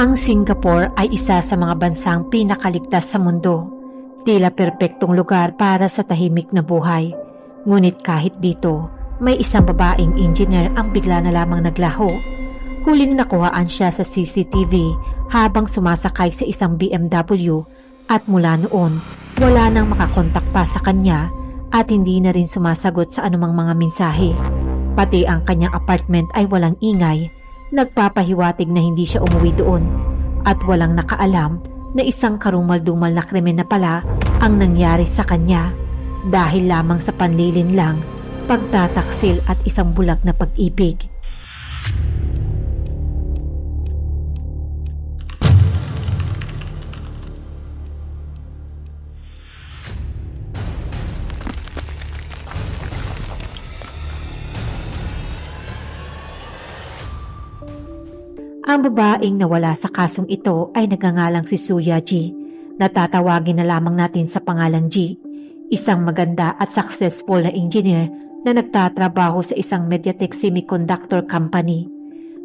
Ang Singapore ay isa sa mga bansang pinakaligtas sa mundo. Tila perpektong lugar para sa tahimik na buhay. Ngunit kahit dito, may isang babaeng engineer ang bigla na lamang naglaho. Huling nakuhaan siya sa CCTV habang sumasakay sa isang BMW at mula noon, wala nang makakontak pa sa kanya at hindi na rin sumasagot sa anumang mga mensahe. Pati ang kanyang apartment ay walang ingay. Nagpapahiwatig na hindi siya umuwi doon at walang nakaalam na isang karumal-dumal na krimen na pala ang nangyari sa kanya dahil lamang sa panlilin lang, pagtataksil at isang bulag na pag-ibig. Ang babaeng nawala sa kasong ito ay nagngangalang si Suya G. Natatawagin na lamang natin sa pangalang G. Isang maganda at successful na engineer na nagtatrabaho sa isang Mediatek Semiconductor Company.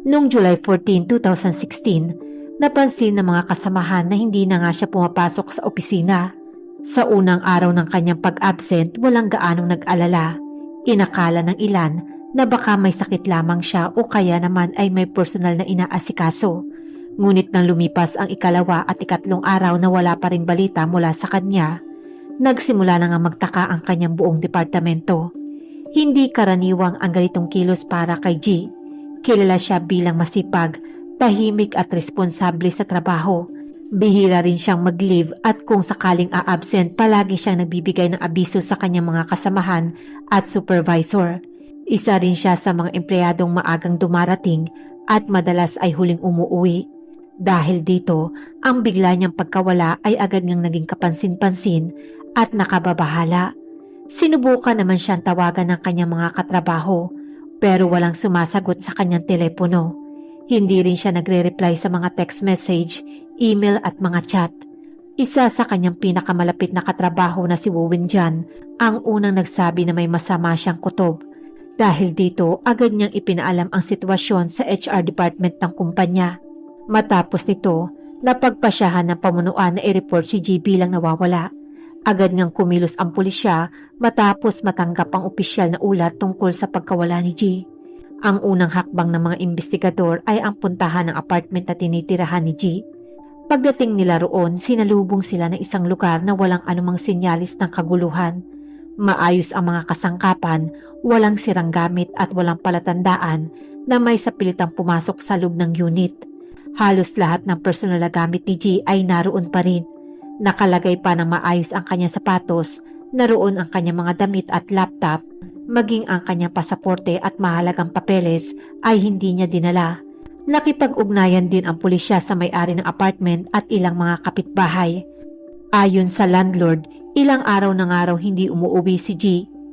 Noong July 14, 2016, napansin ng mga kasamahan na hindi na nga siya pumapasok sa opisina. Sa unang araw ng kanyang pag-absent, walang gaanong nag-alala. Inakala ng ilan na baka may sakit lamang siya o kaya naman ay may personal na inaasikaso. Ngunit nang lumipas ang ikalawa at ikatlong araw na wala pa ring balita mula sa kanya, nagsimula na nga magtaka ang kanyang buong departamento. Hindi karaniwang ang ganitong kilos para kay G. Kilala siya bilang masipag, tahimik at responsable sa trabaho. Bihira rin siyang mag-leave at kung sakaling a-absent, palagi siyang nagbibigay ng abiso sa kanyang mga kasamahan at supervisor. Isa rin siya sa mga empleyadong maagang dumarating at madalas ay huling umuuwi. Dahil dito, ang bigla niyang pagkawala ay agad niyang naging kapansin-pansin at nakababahala. Sinubukan naman siyang tawagan ng kanyang mga katrabaho pero walang sumasagot sa kanyang telepono. Hindi rin siya nagre-reply sa mga text message, email at mga chat. Isa sa kanyang pinakamalapit na katrabaho na si Wowin Jan ang unang nagsabi na may masama siyang kutob. Dahil dito, agad niyang ipinaalam ang sitwasyon sa HR department ng kumpanya. Matapos nito, napagpasyahan ng pamunuan na i-report si G bilang nawawala. Agad ngang kumilos ang pulisya matapos matanggap ang opisyal na ulat tungkol sa pagkawala ni G. Ang unang hakbang ng mga investigador ay ang puntahan ng apartment na tinitirahan ni G. Pagdating nila roon, sinalubong sila ng isang lugar na walang anumang sinyalis ng kaguluhan. Maayos ang mga kasangkapan, walang sirang gamit at walang palatandaan na may sapilitang pumasok sa loob ng unit. Halos lahat ng personal na gamit ni G ay naroon pa rin. Nakalagay pa ng maayos ang kanyang sapatos, naroon ang kanyang mga damit at laptop, maging ang kanyang pasaporte at mahalagang papeles ay hindi niya dinala. Nakipag-ugnayan din ang pulisya sa may-ari ng apartment at ilang mga kapitbahay. Ayon sa landlord, ilang araw na nga raw hindi umuuwi si G,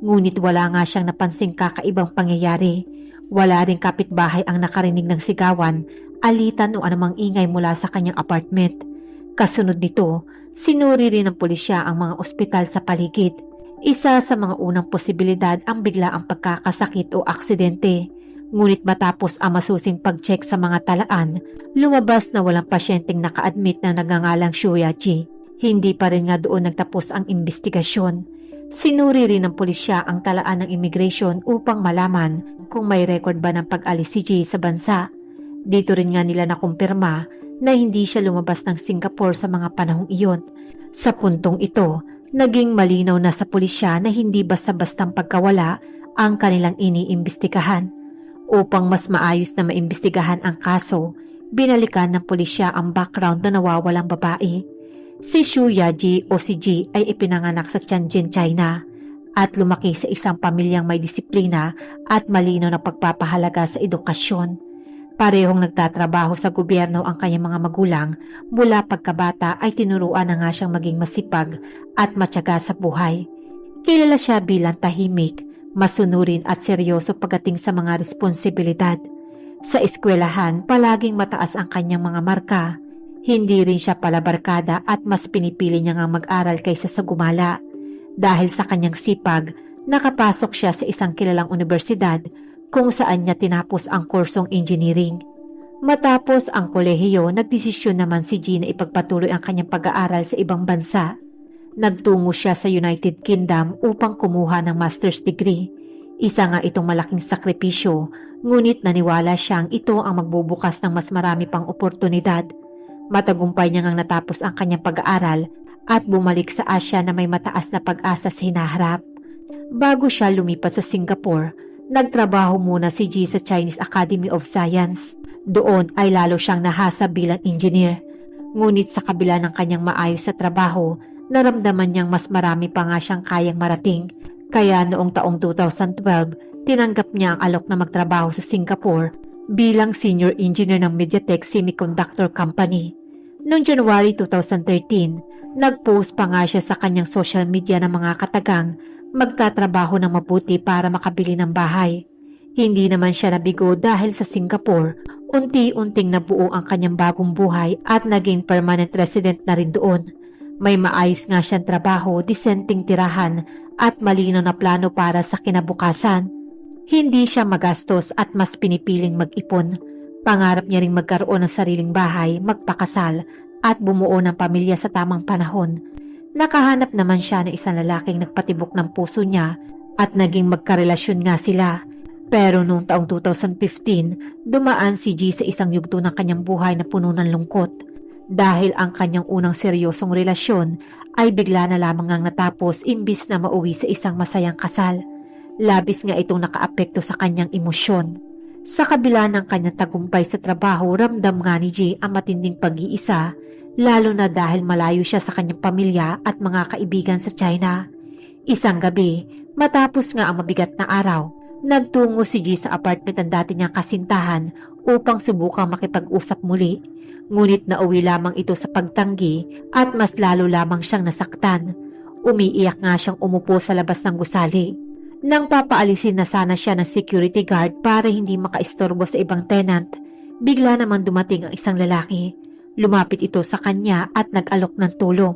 ngunit wala nga siyang napansing kakaibang pangyayari. Wala ring kapitbahay ang nakarinig ng sigawan, alitan o anumang ingay mula sa kanyang apartment. Kasunod nito, sinuri rin ng pulisya ang mga ospital sa paligid. Isa sa mga unang posibilidad ang biglaang pagkakasakit o aksidente. Ngunit matapos ang masusing pag-check sa mga talaan, lumabas na walang pasyenteng naka-admit na nagngangalang Suya G. Hindi pa rin nga doon nagtapos ang investigasyon. Sinuri rin ng pulisya ang talaan ng immigration upang malaman kung may record ba ng pag-alis si G sa bansa. Dito rin nga nila nakumpirma na hindi siya lumabas ng Singapore sa mga panahong iyon. Sa puntong ito, naging malinaw na sa pulisya na hindi basta-bastang pagkawala ang kanilang iniimbestigahan. Upang mas maayos na maimbestigahan ang kaso, binalikan ng pulisya ang background na nawawalang babae. Si Suya G o si G ay ipinanganak sa Tianjin, China at lumaki sa isang pamilyang may disiplina at malinaw na pagpapahalaga sa edukasyon. Parehong nagtatrabaho sa gobyerno ang kanyang mga magulang, mula pagkabata ay tinuruan na nga siyang maging masipag at matyaga sa buhay. Kilala siya bilang tahimik, masunurin at seryoso pagdating sa mga responsibilidad. Sa eskwelahan, palaging mataas ang kanyang mga marka. Hindi rin siya palabarkada at mas pinipili niya nga mag-aral kaysa sa gumala. Dahil sa kanyang sipag, nakapasok siya sa isang kilalang universidad kung saan niya tinapos ang kursong engineering. Matapos ang kolehiyo, nagdesisyon naman si G na ipagpatuloy ang kanyang pag-aaral sa ibang bansa. Nagtungo siya sa United Kingdom upang kumuha ng master's degree. Isa nga itong malaking sakripisyo, ngunit naniwala siyang ito ang magbubukas ng mas marami pang oportunidad. Matagumpay niya ngang natapos ang kanyang pag-aaral at bumalik sa Asya na may mataas na pag-asa sa hinaharap. Bago siya lumipat sa Singapore, nagtrabaho muna si G sa Chinese Academy of Science. Doon ay lalo siyang nahasa bilang engineer. Ngunit sa kabila ng kanyang maayos sa trabaho, naramdaman niyang mas marami pa nga siyang kayang marating. Kaya noong taong 2012, tinanggap niya ang alok na magtrabaho sa Singapore bilang senior engineer ng MediaTek Semiconductor Company. Noong January 2013, nag-post pa nga siya sa kanyang social media ng mga katagang magtatrabaho ng mabuti para makabili ng bahay. Hindi naman siya nabigo dahil sa Singapore, unti-unting nabuo ang kanyang bagong buhay at naging permanent resident na rin doon. May maayos nga siyang trabaho, disenteng tirahan at malinaw na plano para sa kinabukasan. Hindi siya magastos at mas pinipiling mag-ipon. Pangarap niya ring magkaroon ng sariling bahay, magpakasal at bumuo ng pamilya sa tamang panahon. Nakahanap naman siya ng isang lalaking nagpatibok ng puso niya at naging magkarelasyon nga sila. Pero noong taong 2015, dumaan si G sa isang yugto ng kanyang buhay na puno ng lungkot. Dahil ang kanyang unang seryosong relasyon ay bigla na lamang ngang natapos imbis na mauwi sa isang masayang kasal. Labis nga itong nakaapekto sa kanyang emosyon. Sa kabila ng kanyang tagumpay sa trabaho, ramdam nga ni G ang matinding pag-iisa, lalo na dahil malayo siya sa kanyang pamilya at mga kaibigan sa China. Isang gabi, matapos nga ang mabigat na araw, nagtungo si G sa apartment ng dati niyang kasintahan upang subukang makipag-usap muli. Ngunit nauwi lamang ito sa pagtanggi at mas lalo lamang siyang nasaktan. Umiiyak nga siyang umupo sa labas ng gusali. Nang papaalisin na sana siya ng security guard para hindi makaistorbo sa ibang tenant, bigla naman dumating ang isang lalaki. Lumapit ito sa kanya at nag-alok ng tulong.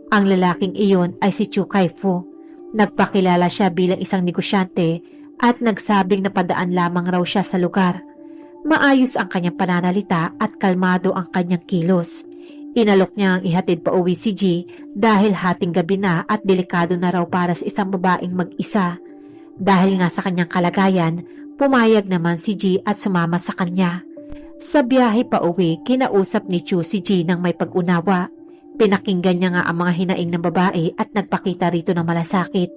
Ang lalaking iyon ay si Chu Kai-fu. Nagpakilala siya bilang isang negosyante at nagsabing napadaan lamang raw siya sa lugar. Maayos ang kanyang pananalita at kalmado ang kanyang kilos. Inalok niya ang ihatid pa uwi si G dahil hating gabi na at delikado na raw para sa isang babaeng mag-isa. Dahil nga sa kanyang kalagayan, pumayag naman si G at sumama sa kanya. Sa biyahe pa uwi, kinausap ni Chu si G ng may pag-unawa. Pinakinggan niya nga ang mga hinaing ng babae at nagpakita rito ng malasakit.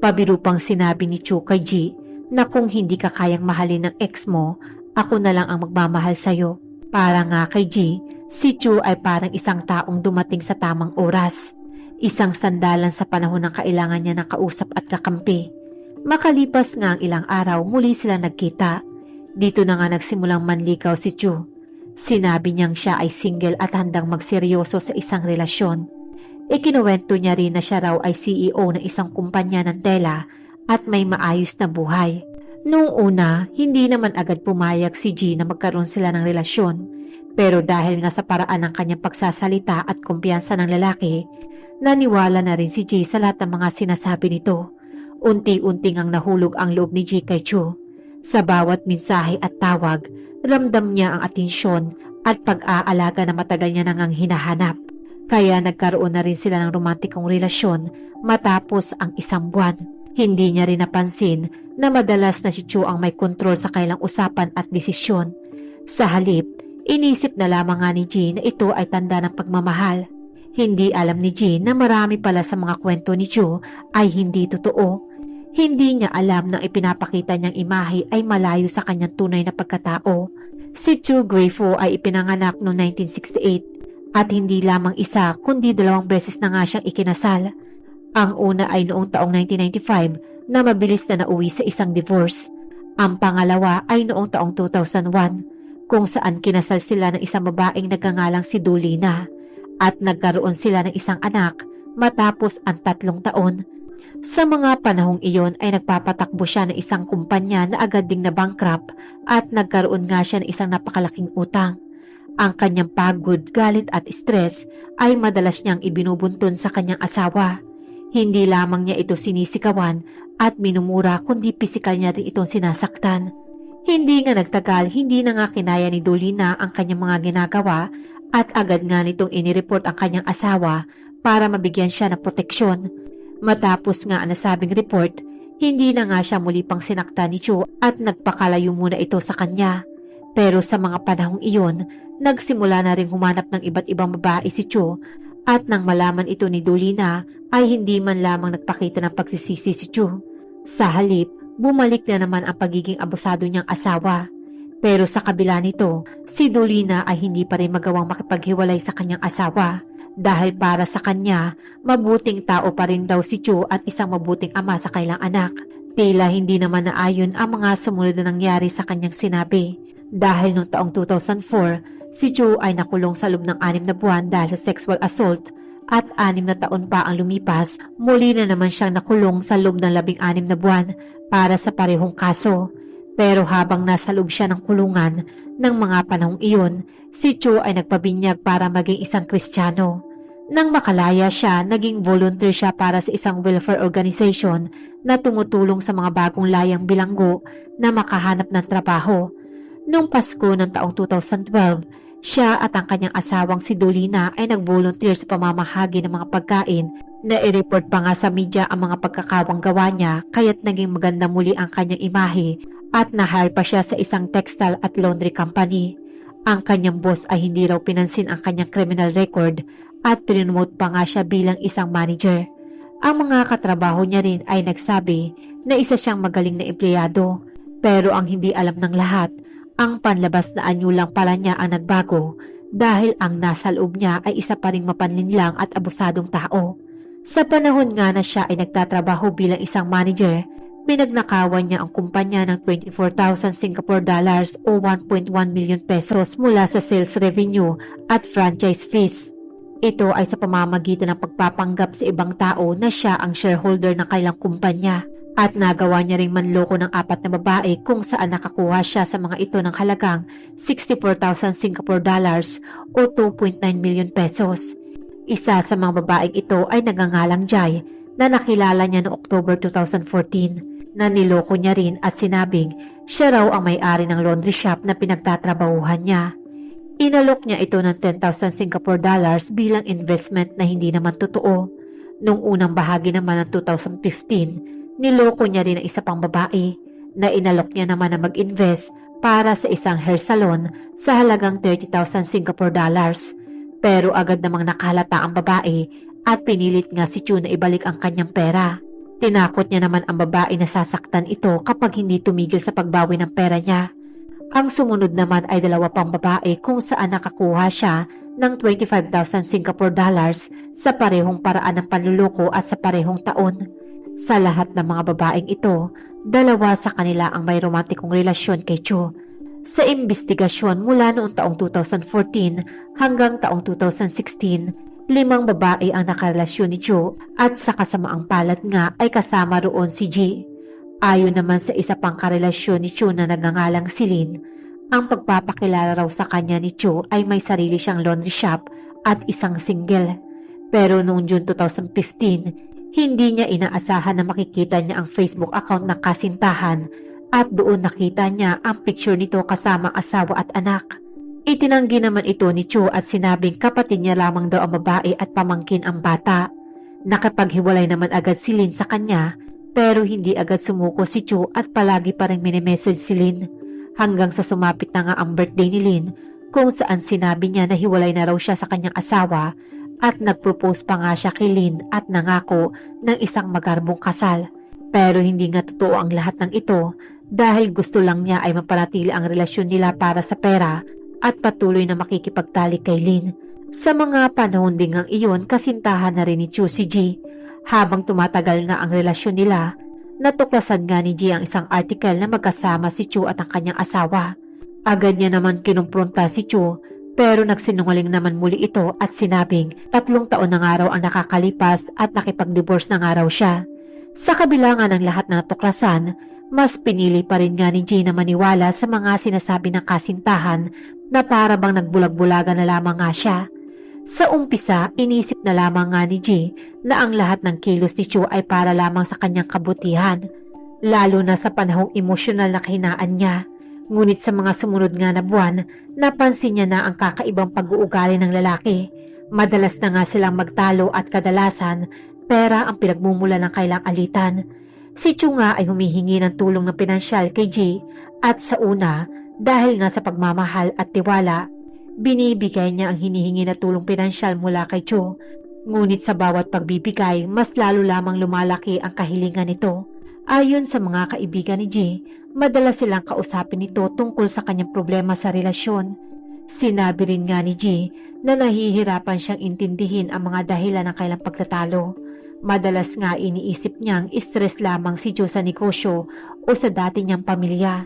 Pabiro pang sinabi ni Chu kay G na kung hindi ka kayang mahalin ng ex mo, ako na lang ang magmamahal sa'yo. Para nga kay G, si Chu ay parang isang taong dumating sa tamang oras. Isang sandalan sa panahon ng kailangan niya ng kausap at kakampi. Makalipas nga ang ilang araw, muli sila nagkita. Dito na nga nagsimulang manlikaw si Chu. Sinabi niyang siya ay single at handang magseryoso sa isang relasyon. Ikinuwento niya rin na siya raw ay CEO ng isang kumpanya ng tela at may maayos na buhay. Noong una, hindi naman agad pumayag si G na magkaroon sila ng relasyon. Pero dahil nga sa paraan ng kanyang pagsasalita at kumpiyansa ng lalaki, naniwala na rin si G sa lahat ng mga sinasabi nito. Unti-unting ang nahulog ang loob ni G kay Chu. Sa bawat mensahe at tawag, ramdam niya ang atensyon at pag-aalaga na matagal niya nang hinahanap. Kaya nagkaroon na rin sila ng romantikong relasyon matapos ang isang buwan. Hindi niya rin napansin na madalas na si Chu ang may kontrol sa kailang usapan at desisyon. Sa halip, inisip na lamang nga ni G na ito ay tanda ng pagmamahal. Hindi alam ni G na marami pala sa mga kwento ni Chu ay hindi totoo. Hindi niya alam na ipinapakita niyang imahe ay malayo sa kanyang tunay na pagkatao. Si Chu Guifo ay ipinanganak noong 1968 at hindi lamang isa kundi 2 beses na nga siyang ikinasal. Ang una ay noong taong 1995 na mabilis na nauwi sa isang divorce. Ang pangalawa ay noong taong 2001 kung saan kinasal sila ng isang babaeng nagngangalang si Dolina at nagkaroon sila ng isang anak matapos ang 3 taon. Sa mga panahong iyon ay nagpapatakbo siya ng isang kumpanya na agad ding na-bankrupt at nagkaroon nga siya ng isang napakalaking utang. Ang kanyang pagod, galit at stress ay madalas niyang ibinubuntun sa kanyang asawa. Hindi lamang niya ito sinisikawan at minumura kundi pisikal niya rin itong sinasaktan. Hindi nga nagtagal, hindi na nga kinaya ni Dolina ang kanyang mga ginagawa at agad nga nitong inireport ang kanyang asawa para mabigyan siya ng proteksyon. Matapos nga ang nasabing report, hindi na nga siya muli pang sinakta ni Cho at nagpakalayo muna ito sa kanya. Pero sa mga panahong iyon, nagsimula na rin humanap ng iba't ibang babae si Cho at nang malaman ito ni Dolina ay hindi man lamang nagpakita ng pagsisisi si Cho. Sa halip, bumalik na naman ang pagiging abusado niyang asawa. Pero sa kabila nito, si Dolina ay hindi pa rin magawang makipaghiwalay sa kanyang asawa. Dahil para sa kanya, mabuting tao pa rin daw si Cho at isang mabuting ama sa kailang anak. Tila hindi naman naayon ang mga sumunod na nangyari sa kanyang sinabi. Dahil noong taong 2004, si Cho ay nakulong sa loob ng 6 na buwan dahil sa sexual assault at 6 na taon pa ang lumipas, muli na naman siyang nakulong sa loob ng 16 na buwan para sa parehong kaso. Pero habang nasa loob siya ng kulungan ng mga panahong iyon, si Cho ay nagpabinyag para maging isang Kristiyano. Nang makalaya siya, naging volunteer siya para sa isang welfare organization na tumutulong sa mga bagong layang bilanggo na makahanap ng trabaho. Noong Pasko ng taong 2012, siya at ang kanyang asawang si Dolina ay nag-volunteer sa pamamahagi ng mga pagkain na i-report pa nga sa media ang mga pagkakawang gawa niya kaya't naging maganda muli ang kanyang imahe at na-hire pa siya sa isang textile at laundry company. Ang kanyang boss ay hindi raw pinansin ang kanyang criminal record at pinromote pa nga siya bilang isang manager. Ang mga katrabaho niya rin ay nagsabi na isa siyang magaling na empleyado. Pero ang hindi alam ng lahat, ang panlabas na anyo lang pala niya ang nagbago dahil ang nasa loob niya ay isa pa ring mapanlinlang at abusadong tao. Sa panahon nga na siya ay nagtatrabaho bilang isang manager, pinagnakawan niya ang kumpanya ng 24,000 Singapore dollars o 1.1 million pesos mula sa sales revenue at franchise fees. Ito ay sa pamamagitan ng pagpapanggap sa ibang tao na siya ang shareholder ng kailang kumpanya at nagawa niya ring manloko ng 4 na babae kung saan nakakuha siya sa mga ito ng halagang 64,000 Singapore dollars o 2.9 million pesos. Isa sa mga babaeng ito ay nagngangalang Jai na nakilala niya noong October 2014 na niloko niya rin at sinabing siya raw ang may-ari ng laundry shop na pinagtatrabahuhan niya. Inalok niya ito ng 10,000 Singapore dollars bilang investment na hindi naman totoo. Noong unang bahagi naman ng 2015, niloko niya rin ang isa pang babae na inalok niya naman na mag-invest para sa isang hair salon sa halagang 30,000 Singapore dollars. Pero agad namang nakahalata ang babae at pinilit nga si Cho na ibalik ang kanyang pera. Tinakot niya naman ang babae na sasaktan ito kapag hindi tumigil sa pagbawi ng pera niya. Ang sumunod naman ay 2 pang babae kung saan nakakuha siya ng 25,000 Singapore dollars sa parehong paraan ng panluloko at sa parehong taon. Sa lahat ng mga babaeng ito, 2 sa kanila ang may romantikong relasyon kay Cho. Sa imbestigasyon mula noong taong 2014 hanggang taong 2016, 5 babae ang nakarelasyon ni Cho at sa kasamaang palad nga ay kasama roon si G. Ayon naman sa isa pang karelasyon ni Cho na nagngangalang si Lin, ang pagpapakilala raw sa kanya ni Cho ay may sarili siyang laundry shop at isang single. Pero noong June 2015, hindi niya inaasahan na makikita niya ang Facebook account ng kasintahan at doon nakita niya ang picture nito kasama asawa at anak. Itinanggi naman ito ni Cho at sinabing kapatid niya lamang daw ang babae at pamangkin ang bata. Nakapaghiwalay naman agad si Lin sa kanya pero hindi agad sumuko si Cho at palagi pa rin minemessage si Lin hanggang sa sumapit na nga ang birthday ni Lin kung saan sinabi niya na hiwalay na raw siya sa kanyang asawa at nagpropose pa nga siya kay Lin at nangako ng isang magarbong kasal. Pero hindi nga totoo ang lahat ng ito dahil gusto lang niya ay mapanatili ang relasyon nila para sa pera at patuloy na makikipagtalik kay Lin. Sa mga panahon ding ang iyon, kasintahan na rin ni Cho si G. Habang tumatagal nga ang relasyon nila, natuklasan nga ni G ang isang article na magkasama si Cho at ang kanyang asawa. Agad niya naman kinumpronta si Cho pero nagsinungaling naman muli ito at sinabing 3 taon na nga raw ang nakakalipas at nakipag-divorce na nga raw siya. Sa kabila nga ng lahat na natuklasan, mas pinili pa rin nga ni G na maniwala sa mga sinasabi ng kasintahan na para bang nagbulag-bulaga na lamang nga siya. Sa umpisa, inisip na lamang nga ni G na ang lahat ng kilos ni Cho ay para lamang sa kanyang kabutihan, lalo na sa panahong emosyonal na kahinaan niya. Ngunit sa mga sumunod nga na buwan, napansin niya na ang kakaibang pag-uugali ng lalaki. Madalas na nga silang magtalo at kadalasan, pera ang pinagmumula ng kailang alitan. Si Chu nga ay humihingi ng tulong ng pinansyal kay G at sa una, dahil nga sa pagmamahal at tiwala, binibigay niya ang hinihingi na tulong pinansyal mula kay Chu. Ngunit sa bawat pagbibigay, mas lalo lamang lumalaki ang kahilingan nito. Ayon sa mga kaibigan ni G, madalas silang kausapin nito tungkol sa kanyang problema sa relasyon. Sinabi rin nga ni G na nahihirapan siyang intindihin ang mga dahilan ng kailang pagtatalo. Madalas nga iniisip niyang stress lamang si Joe sa negosyo o sa dati niyang pamilya.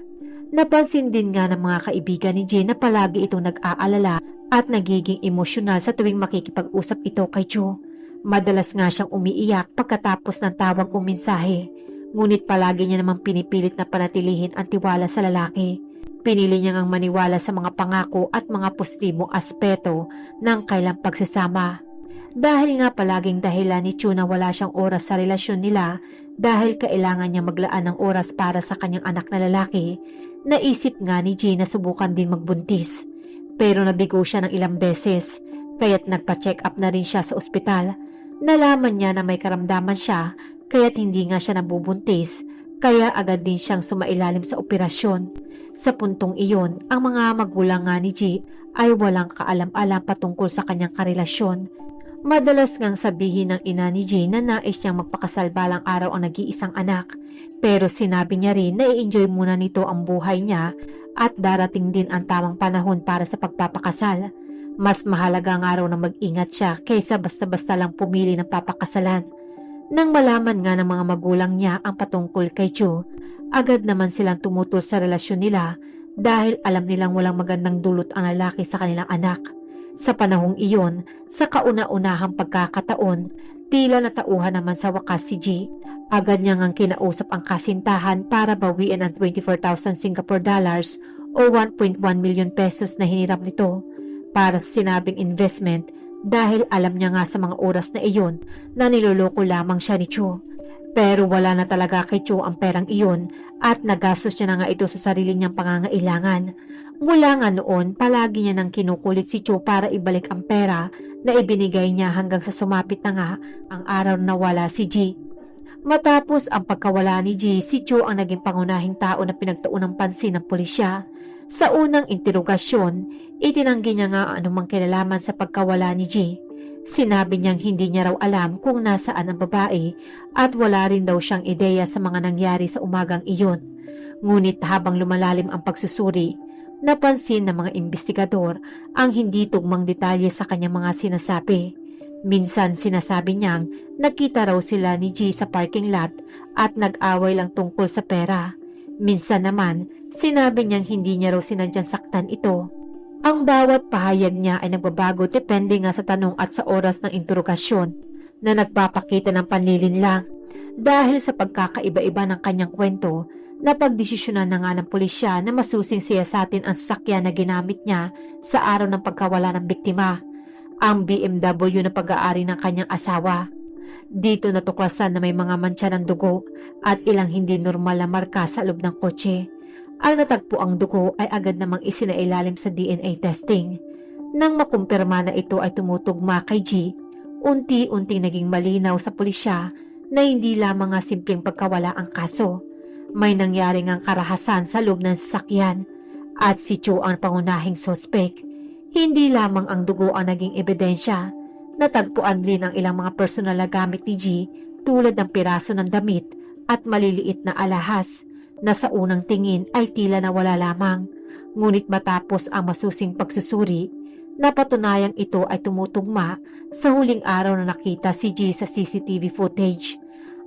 Napansin din nga ng mga kaibigan ni G na palagi itong nag-aalala at nagiging emosyonal sa tuwing makikipag-usap ito kay Joe. Madalas nga siyang umiiyak pagkatapos ng tawag o mensahe, ngunit palagi niya namang pinipilit na panatilihin ang tiwala sa lalaki. Pinili niya ngang maniwala sa mga pangako at mga positibong aspeto ng kailang pagsasama. Dahil nga palaging dahilan ni Chu na wala siyang oras sa relasyon nila dahil kailangan niya maglaan ng oras para sa kanyang anak na lalaki, naisip nga ni G na subukan din magbuntis. Pero nabigo siya ng ilang beses, kaya't nagpa-check up na rin siya sa ospital. Nalaman niya na may karamdaman siya, kaya't hindi nga siya nabubuntis, kaya agad din siyang sumailalim sa operasyon. Sa puntong iyon, ang mga magulang nga ni G ay walang kaalam-alam patungkol sa kanyang karelasyon. Madalas ngang sabihin ng ina ni G na nais niyang magpakasal balang araw ang nag-iisang anak, pero sinabi niya rin na i-enjoy muna nito ang buhay niya at darating din ang tamang panahon para sa pagpapakasal. Mas mahalaga nga raw na mag-ingat siya kaysa basta-basta lang pumili ng papakasalan. Nang malaman nga ng mga magulang niya ang patungkol kay Chu, agad naman silang tumutol sa relasyon nila dahil alam nilang walang magandang dulot ang lalaki sa kanilang anak. Sa panahong iyon, sa kauna-unahang pagkakataon, tila natauhan naman sa wakas si G. Agad niya ngang kinausap ang kasintahan para bawiin ang 24,000 Singapore dollars o 1.1 million pesos na hiniram nito para sa sinabing investment dahil alam niya nga sa mga oras na iyon na niloloko lamang siya ni Chu. Pero wala na talaga kay Chu ang perang iyon at nagastos niya na nga ito sa sarili niyang pangangailangan. Mula nga noon, palagi niya nang kinukulit si Chu para ibalik ang pera na ibinigay niya hanggang sa sumapit na nga ang araw na wala si G. Matapos ang pagkawala ni G, si Chu ang naging pangunahing tao na pinagtuon ng pansin ng pulisya. Sa unang interogasyon, itinanggi niya nga anumang kinalaman sa pagkawala ni G. Sinabi niyang hindi niya raw alam kung nasaan ang babae at wala rin daw siyang ideya sa mga nangyari sa umagang iyon. Ngunit habang lumalalim ang pagsusuri, napansin ng mga investigador ang hindi tugmang detalye sa kanyang mga sinasabi. Minsan sinasabi niyang nakita raw sila ni G sa parking lot at nag-away lang tungkol sa pera. Minsan naman, sinabi niyang hindi niya raw sinadyang saktan ito. Ang bawat pahayag niya ay nagbabago depende nga sa tanong at sa oras ng interogasyon na nagpapakita ng panlilinlang. Dahil sa pagkakaiba-iba ng kanyang kwento, napagdesisyonan na nga ng pulisya na masusing siyasatin ang sasakyan na ginamit niya sa araw ng pagkawala ng biktima, ang BMW na pag-aari ng kanyang asawa. Dito natuklasan na may mga mantsa ng dugo at ilang hindi normal na marka sa loob ng kotse. Ang natagpo ang dugo ay agad namang isinailalim sa DNA testing. Nang makumpirma na ito ay tumutugma kay G, unti-unting naging malinaw sa pulisya na hindi lamang nga simpleng pagkawala ang kaso. May nangyari ngang karahasan sa loob ng sasakyan at si Chu ang pangunahing sospek. Hindi lamang ang dugo ang naging ebidensya. Natagpuan din ang ilang mga personal na gamit ni G tulad ng piraso ng damit at maliliit na alahas na sa unang tingin ay tila nawala lamang. Ngunit matapos ang masusing pagsusuri, napatunayang ito ay tumutugma sa huling araw na nakita si G sa CCTV footage.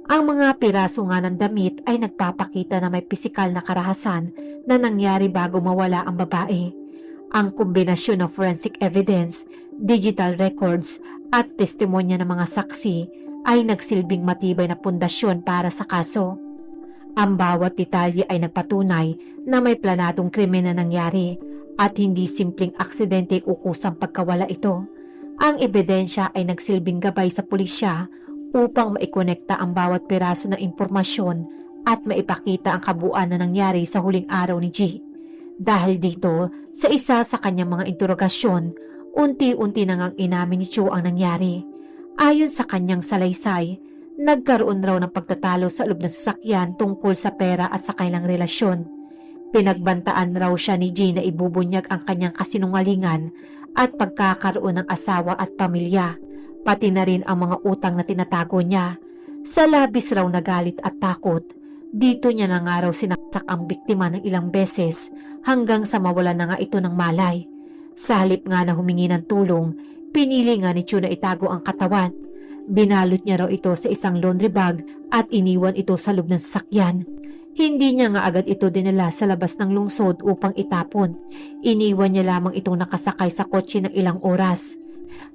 Ang mga piraso nga ng damit ay nagpapakita na may pisikal na karahasan na nangyari bago mawala ang babae. Ang kombinasyon ng forensic evidence, digital records at testimonya ng mga saksi ay nagsilbing matibay na pundasyon para sa kaso. Ang bawat detalye ay nagpatunay na may planadong krimen na nangyari at hindi simpleng aksidente o kusang pagkawala ito. Ang ebidensya ay nagsilbing gabay sa pulisya upang maikonekta ang bawat piraso ng impormasyon at maipakita ang kabuuan na nangyari sa huling araw ni G. Dahil dito, sa isa sa kanyang mga interogasyon, unti-unti na ngang inamin ni Cho ang nangyari. Ayon sa kanyang salaysay, nagkaroon raw ng pagtatalo sa loob ng sasakyan tungkol sa pera at sa kanilang relasyon. Pinagbantaan raw siya ni G na ibubunyag ang kanyang kasinungalingan at pagkakaroon ng asawa at pamilya, pati na rin ang mga utang na tinatago niya. Sa labis raw na galit at takot, dito niya na nga raw sinaksak ang biktima ng ilang beses hanggang sa mawala na nga ito ng malay. Sa halip nga na humingi ng tulong, pinili nga ni Chu na itago ang katawan. Binalot niya raw ito sa isang laundry bag at iniwan ito sa loob ng sasakyan. Hindi niya nga agad ito dinala sa labas ng lungsod upang itapon. Iniwan niya lamang itong nakasakay sa kotse ng ilang oras.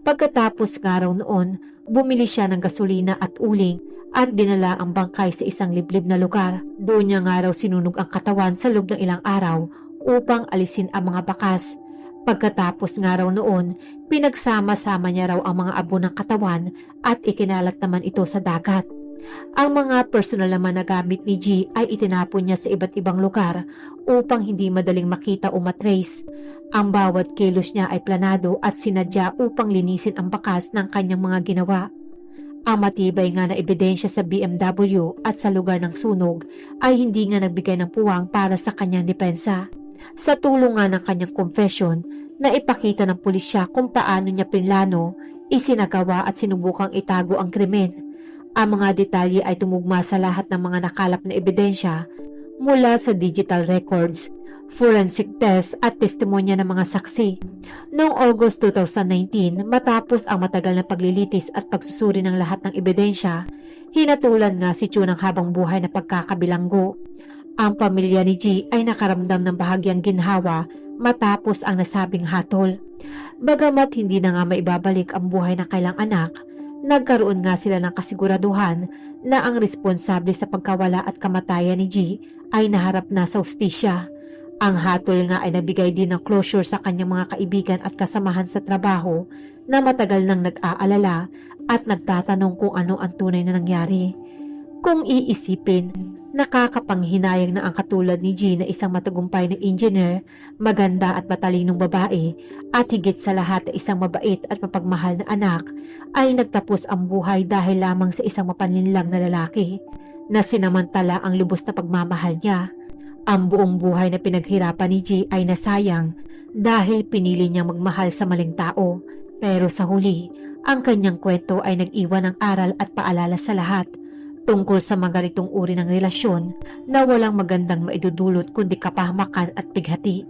Pagkatapos nga raw noon, bumili siya ng gasolina at uling at dinala ang bangkay sa isang liblib na lugar. Doon niya nga raw sinunog ang katawan sa loob ng ilang araw upang alisin ang mga bakas. Pagkatapos nga raw noon, pinagsama-sama niya raw ang mga abo ng katawan at ikinalat naman ito sa dagat. Ang mga personal naman na gamit ni G ay itinapon niya sa iba't ibang lugar upang hindi madaling makita o matrace. Ang bawat kilos niya ay planado at sinadya upang linisin ang bakas ng kanyang mga ginawa. Ang matibay nga na ebidensya sa BMW at sa lugar ng sunog ay hindi nga nagbigay ng puwang para sa kanyang depensa. Sa tulong nga ng kanyang confession, na ipakita ng pulisya kung paano niya pinlano, isinagawa at sinubukang itago ang krimen. Ang mga detalye ay tumugma sa lahat ng mga nakalap na ebidensya mula sa digital records, forensic test at testimonya ng mga saksi. Noong August 2019, matapos ang matagal na paglilitis at pagsusuri ng lahat ng ebidensya, hinatulan nga si Chu ng habang buhay na pagkakabilanggo. Ang pamilya ni G ay nakaramdam ng bahagyang ginhawa matapos ang nasabing hatol. Bagamat hindi na nga maibabalik ang buhay ng kailang anak, nagkaroon nga sila ng kasiguraduhan na ang responsable sa pagkawala at kamatayan ni G ay naharap na sa hustisya. Ang hatol nga ay nabigay din ng closure sa kanyang mga kaibigan at kasamahan sa trabaho na matagal nang nag-aalala at nagtatanong kung ano ang tunay na nangyari. Kung iisipin, nakakapanghinayang na ang katulad ni G na isang matagumpay na engineer, maganda at matalinong babae, at higit sa lahat na isang mabait at mapagmahal na anak, ay nagtapos ang buhay dahil lamang sa isang mapanlinlang na lalaki, na sinamantala ang lubos na pagmamahal niya. Ang buong buhay na pinaghirapan ni G ay nasayang dahil pinili niyang magmahal sa maling tao. Pero sa huli, ang kanyang kwento ay nag-iwan ng aral at paalala sa lahat tungkol sa mga ganitong uri ng relasyon na walang magandang maidudulot kundi kapahamakan at bighati.